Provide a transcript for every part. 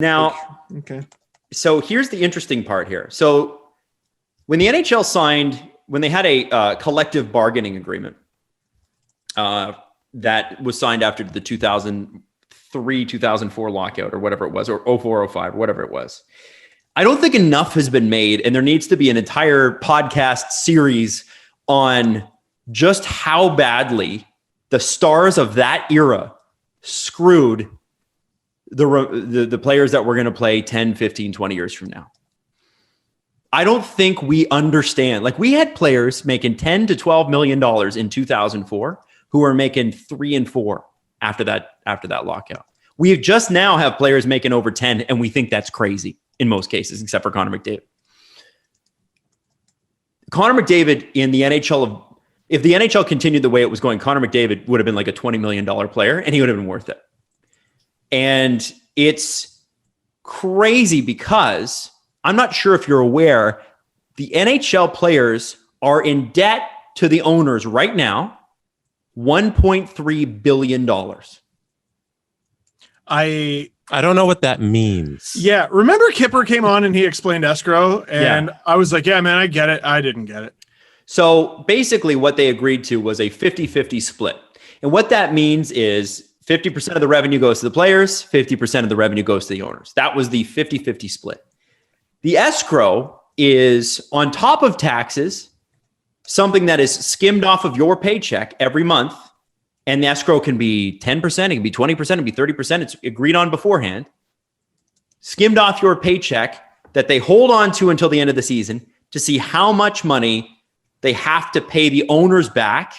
Now, okay. So here's the interesting part here. So when the NHL signed, when they had a collective bargaining agreement that was signed after the 2003, 2004 lockout or whatever it was, or 04, 05, whatever it was, I don't think enough has been made, and there needs to be an entire podcast series on just how badly the stars of that era screwed the players that we're going to play 10, 15, 20 years from now. I don't think we understand. Like, we had players making $10 to $12 million in 2004 who are making 3 and 4 after that lockout. We just now have players making over 10, and we think that's crazy in most cases, except for Connor McDavid. Connor McDavid in the NHL, if the NHL continued the way it was going, Connor McDavid would have been like a $20 million player, and he would have been worth it. And it's crazy because I'm not sure if you're aware, the NHL players are in debt to the owners right now, $1.3 billion. I don't know what that means. Yeah. Remember Kipper came on and he explained escrow, and I was like, yeah, man, I get it. I didn't get it. So basically what they agreed to was a 50-50 split. And what that means is 50% of the revenue goes to the players, 50% of the revenue goes to the owners. That was the 50-50 split. The escrow is on top of taxes, something that is skimmed off of your paycheck every month. And the escrow can be 10%, it can be 20%, it can be 30%. It's agreed on beforehand. Skimmed off your paycheck that they hold on to until the end of the season to see how much money they have to pay the owners back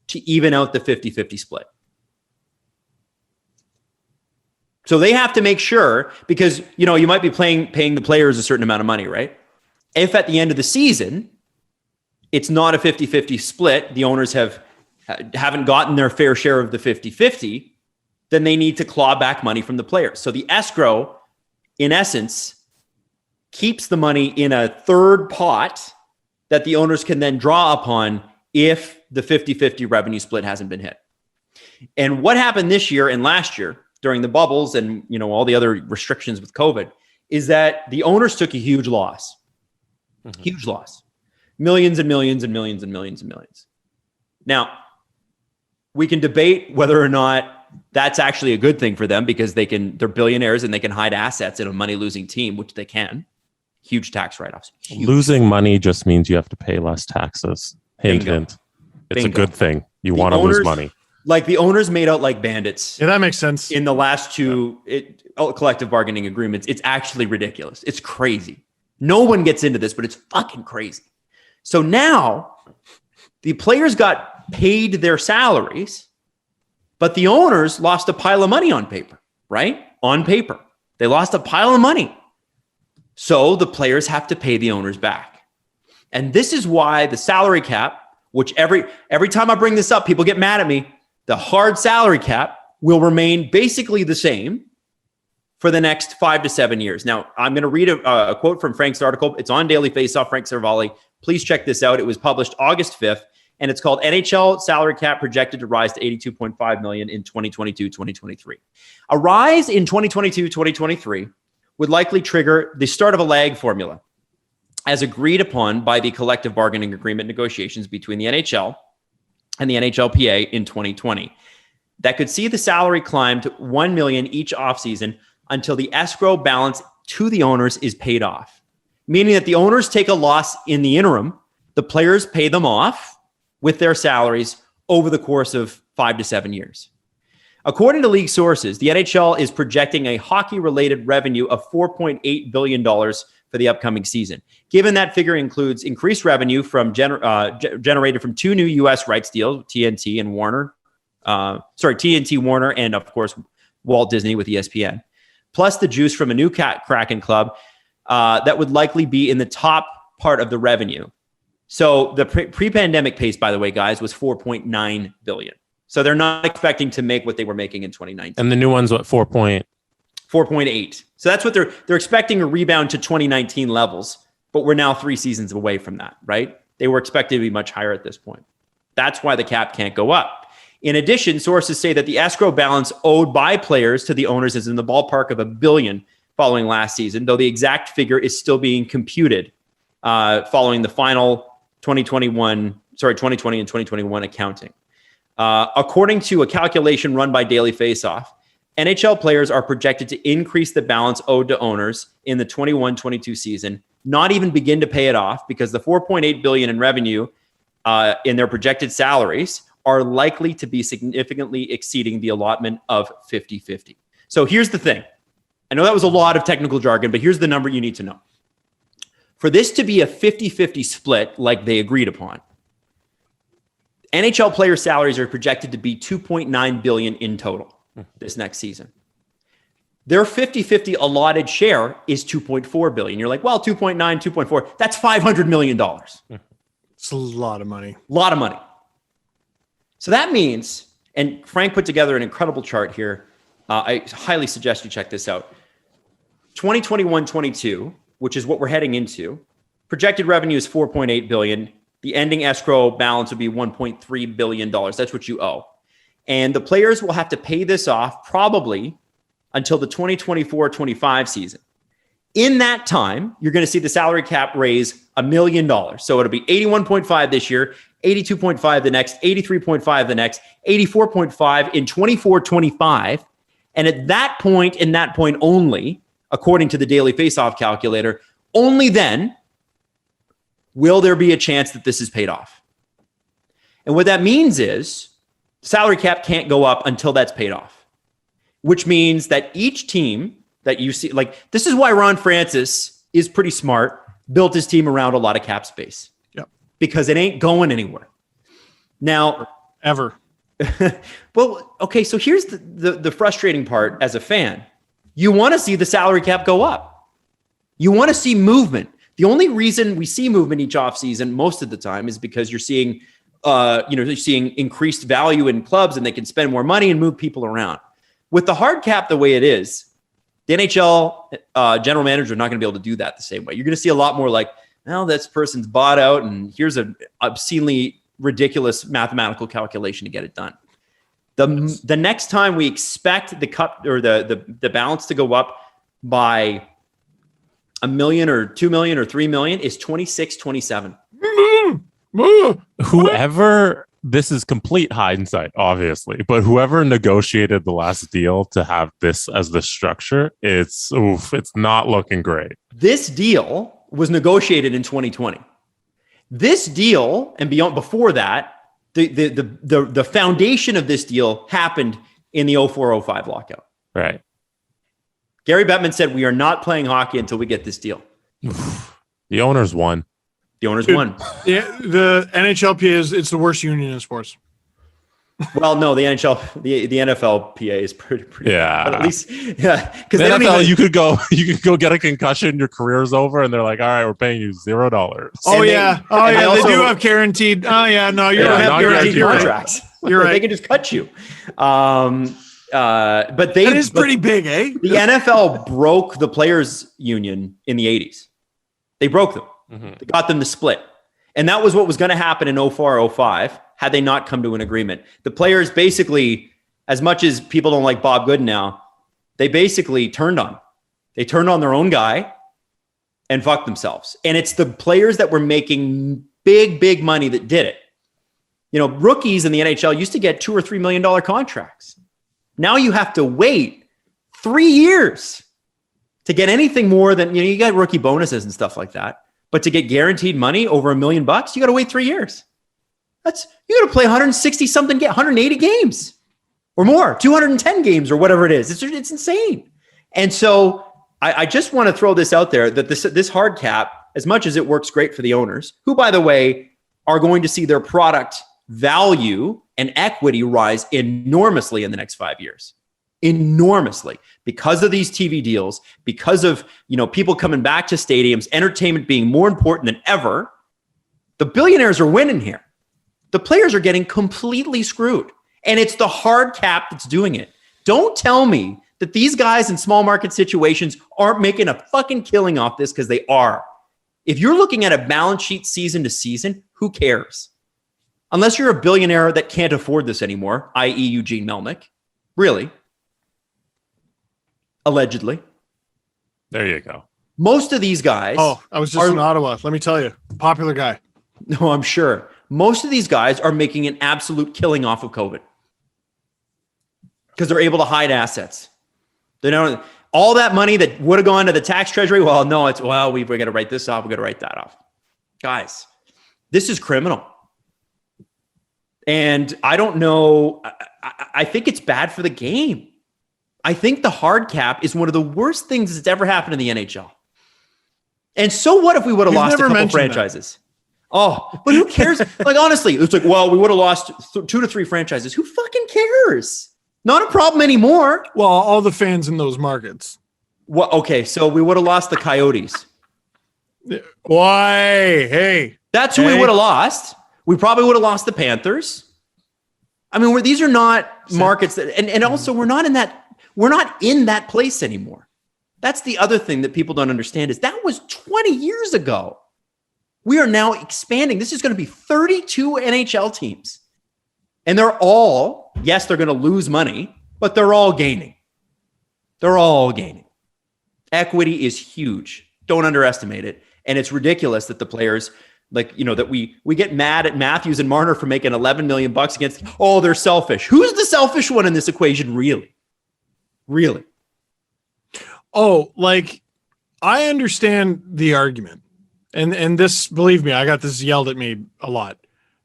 to even out the 50-50 split. So they have to make sure, because, you know, you might be paying the players a certain amount of money, right? If at the end of the season, it's not a 50-50 split, the owners haven't gotten their fair share of the 50-50, then they need to claw back money from the players. So the escrow, in essence, keeps the money in a third pot that the owners can then draw upon if the 50-50 revenue split hasn't been hit. And what happened this year and last year during the bubbles and, you know, all the other restrictions with COVID is that the owners took a huge loss. Huge loss. Millions and millions and millions and millions and millions. Now, we can debate whether or not that's actually a good thing for them, because they're billionaires and they can hide assets in a money-losing team, which they can. Huge tax write-offs. Huge. Losing money just means you have to pay less taxes. Hint, Bingo. hint. It's Bingo. a good thing. You want to lose money. Like, the owners made out like bandits. Yeah, that makes sense. In the last two collective bargaining agreements. It's actually ridiculous. It's crazy. No one gets into this, but it's fucking crazy. So now the players got paid their salaries, but the owners lost a pile of money on paper, right? On paper. They lost a pile of money. So the players have to pay the owners back. And this is why the salary cap, which every time I bring this up, people get mad at me. The hard salary cap will remain basically the same for the next 5 to 7 years. Now, I'm going to read a quote from Frank's article. It's on Daily Faceoff, Frank Cervalli. Please check this out. It was published August 5th, and it's called NHL Salary Cap Projected to Rise to $82.5 million in 2022-2023. A rise in 2022-2023 would likely trigger the start of a lag formula, as agreed upon by the collective bargaining agreement negotiations between the NHL and the NHLPA in 2020. That could see the salary climb to $1 million each offseason until the escrow balance to the owners is paid off. Meaning that the owners take a loss in the interim, the players pay them off with their salaries over the course of 5 to 7 years. According to league sources, the NHL is projecting a hockey-related revenue of $4.8 billion for the upcoming season. Given that figure includes increased revenue from generated from 2 new U.S. rights deals, TNT and Warner, TNT, Warner, and of course Walt Disney with ESPN, plus the juice from a new Kraken club that would likely be in the top part of the revenue. So the pre-pandemic pace, by the way, guys, was $4.9 billion. So they're not expecting to make what they were making in 2019. And the new one's what, 4.8. So that's what they're expecting, a rebound to 2019 levels, but we're now 3 seasons away from that, right? They were expected to be much higher at this point. That's why the cap can't go up. In addition, sources say that the escrow balance owed by players to the owners is in the ballpark of $1 billion following last season, though the exact figure is still being computed following the final 2020 and 2021 accounting. According to a calculation run by Daily Faceoff, NHL players are projected to increase the balance owed to owners in the 21-22 season, not even begin to pay it off because the $4.8 billion in revenue in their projected salaries are likely to be significantly exceeding the allotment of 50-50. So here's the thing. I know that was a lot of technical jargon, but here's the number you need to know. For this to be a 50-50 split like they agreed upon, NHL player salaries are projected to be $2.9 billion in total this next season. Their 50-50 allotted share is $2.4 billion. You're like, well, 2.9, 2.4, that's $500 million. It's a lot of money. A lot of money. So that means, and Frank put together an incredible chart here. I highly suggest you check this out. 2021-22, which is what we're heading into, projected revenue is $4.8 billion. The ending escrow balance would be $1.3 billion. That's what you owe. And the players will have to pay this off probably until the 2024-25 season. In that time, you're going to see the salary cap raise $1 million. So it'll be 81.5 this year, 82.5 the next, 83.5 the next, 84.5 in 24-25. And at that point, in that point only, according to the Daily Faceoff calculator, only then will there be a chance that this is paid off. And what that means is salary cap can't go up until that's paid off, which means that each team that you see, like, this is why Ron Francis is pretty smart, built his team around a lot of cap space. Yep. Because it ain't going anywhere. Now, ever. Well, okay, so here's the frustrating part as a fan. You want to see the salary cap go up. You want to see movement. The only reason we see movement each offseason most of the time is because you're seeing you're seeing increased value in clubs and they can spend more money and move people around. With the hard cap the way it is, the NHL general manager are not going to be able to do that the same way. You're going to see a lot more like, well, this person's bought out and here's an obscenely ridiculous mathematical calculation to get it done. The next time we expect the cup or the balance to go up by $1 million or $2 million or $3 million is 26-27. Whoever, this is complete hindsight, obviously, but whoever negotiated the last deal to have this as the structure, it's not looking great. This deal was negotiated in 2020. This deal and before that, the foundation of this deal happened in the 04-05 lockout. Right. Gary Bettman said, we are not playing hockey until we get this deal. The owners won. The owners won. Yeah, the NHLPA it's the worst union in sports. Well, no, the NFLPA is pretty yeah. But at least, yeah, because the NFL, you could go get a concussion, your career's over, and they're like, all right, we're paying you $0. Oh yeah, they do have guaranteed. Oh yeah, no, you're right. Guaranteed contracts. You're right. They can just cut you. But that is pretty big, eh? The NFL broke the players' union in the 80s. They broke them. Mm-hmm. They got them to split. And that was what was going to happen in 04-05 had they not come to an agreement. The players basically, as much as people don't like Bob Gooden now, they basically turned on. They turned on their own guy and fucked themselves. And it's the players that were making big money that did it. You know, rookies in the NHL used to get $2 or $3 million contracts. Now you have to wait 3 years to get anything more than, you got rookie bonuses and stuff like that. But to get guaranteed money over $1 million, you got to wait 3 years. You got to play 160 something, 180 games or more, 210 games or whatever it is. It's insane. And so I just want to throw this out there that this hard cap, as much as it works great for the owners, who, by the way, are going to see their product value and equity rise enormously in the next 5 years. Enormously, because of these TV deals, because of people coming back to stadiums, entertainment being more important than ever. The billionaires are winning here. The players are getting completely screwed, and it's the hard cap that's doing it. Don't tell me that these guys in small market situations aren't making a fucking killing off this, because they are. If you're looking at a balance sheet season to season, who cares? Unless you're a billionaire that can't afford this anymore, i.e. Eugene Melnick. Really? Allegedly. There you go. Most of these guys. Oh, I was just in Ottawa. Let me tell you, popular guy. No, I'm sure. Most of these guys are making an absolute killing off of COVID because they're able to hide assets. They don't all that money that would have gone to the tax treasury. Well, no, we're going to write this off. We're going to write that off. Guys, this is criminal. And I don't know. I think it's bad for the game. I think the hard cap is one of the worst things that's ever happened in the NHL. And so what if we would have lost a couple franchises? Oh, but who cares? Like, honestly, it's like, well, we would have lost 2 to 3 franchises. Who fucking cares? Not a problem anymore. Well, all the fans in those markets. Well, okay, so we would have lost the Coyotes. Why? Hey. That's who we would have lost. We probably would have lost the Panthers. I mean, these are not markets that, and also we're not in that place anymore. That's the other thing that people don't understand is that was 20 years ago. We are now expanding. This is going to be 32 NHL teams. And they're all, yes, they're going to lose money, but they're all gaining. They're all gaining. Equity is huge. Don't underestimate it. And it's ridiculous that the players, that we get mad at Matthews and Marner for making $11 million against, they're selfish. Who's the selfish one in this equation, really? Really? Oh, I understand the argument. And this, believe me, I got this yelled at me a lot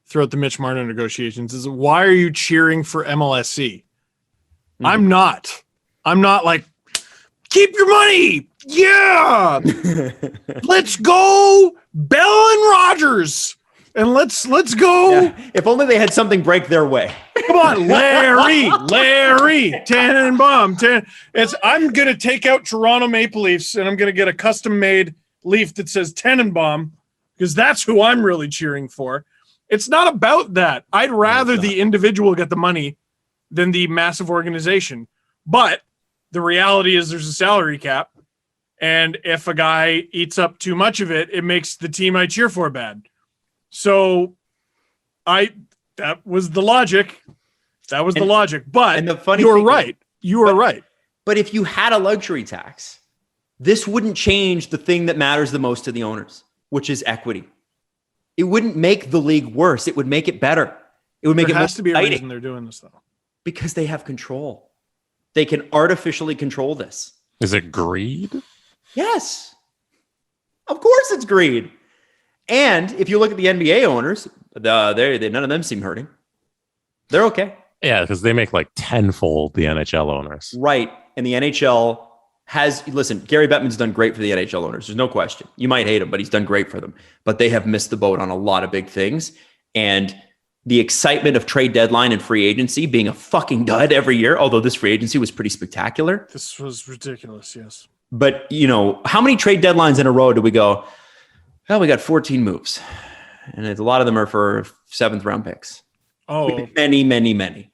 throughout the Mitch Marner negotiations is why are you cheering for MLSC? Mm-hmm. I'm not like, keep your money. Yeah. Let's go Bell and Rogers. And let's go. Yeah. If only they had something break their way. Come on, Larry, Tannenbaum. I'm going to take out Toronto Maple Leafs and I'm going to get a custom made leaf that says Tannenbaum because that's who I'm really cheering for. It's not about that. I'd rather the individual get the money than the massive organization. But the reality is there's a salary cap. And if a guy eats up too much of it, it makes the team I cheer for bad. So that was the logic. But and the funny you're right. You are right. But if you had a luxury tax, this wouldn't change the thing that matters the most to the owners, which is equity. It wouldn't make the league worse. It would make it better. It would make it more has to be a exciting. reason they're doing this, though. Because they have control. They can artificially control this. Is it greed? Yes. Of course it's greed. And if you look at the NBA owners, none of them seem hurting. They're okay. Yeah, because they make like tenfold the NHL owners. Right. And the NHL Gary Bettman's done great for the NHL owners. There's no question. You might hate him, but he's done great for them. But they have missed the boat on a lot of big things. And the excitement of trade deadline and free agency being a fucking dud every year, although this free agency was pretty spectacular. This was ridiculous, yes. But, how many trade deadlines in a row do we go, well, we got 14 moves. And a lot of them are for 7th round picks. Oh. Many, many, many.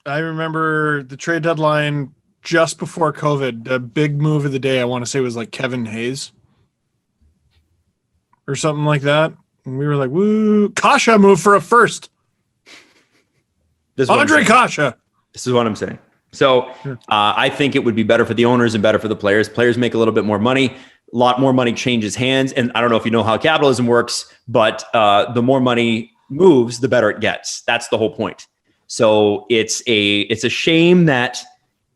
I remember the trade deadline just before COVID, the big move of the day, I want to say was like Kevin Hayes or something like that. And we were like, woo, Kasha move for a first. Andre Kasha. This is what I'm saying. So I think it would be better for the owners and better for the players. Players make a little bit more money. A lot more money changes hands. And I don't know if you know how capitalism works, but the more money moves, the better it gets. That's the whole point. So it's a shame that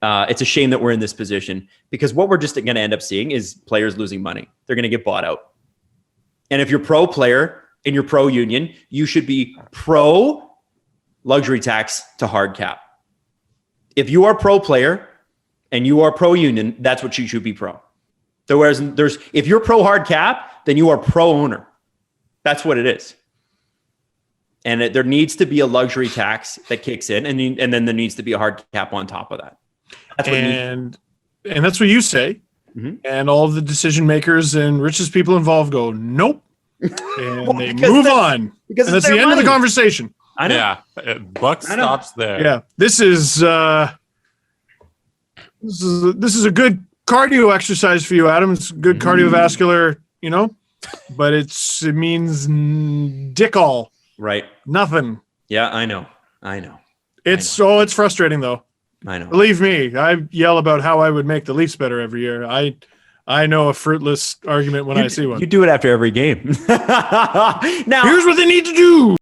we're in this position because what we're just going to end up seeing is players losing money. They're going to get bought out. And if you're pro player and you're pro union, you should be pro luxury tax to hard cap. If you are pro player and you are pro union, that's what you should be pro. Whereas if you're pro hard cap, then you are pro owner. That's what it is. And there needs to be a luxury tax that kicks in, and then there needs to be a hard cap on top of that. That's what and that's what you say. Mm-hmm. And all the decision makers and richest people involved go, nope. And they move on. Because and that's the end of the conversation. I know. Yeah, buck stops there. Yeah, this is a good cardio exercise for you, Adam. It's good cardiovascular, but it means dick all. Right. Nothing. Yeah, I know. It's frustrating though. I know. Believe me, I yell about how I would make the Leafs better every year. I I know a fruitless argument when I see one. You do it after every game. Now, Here's what they need to do.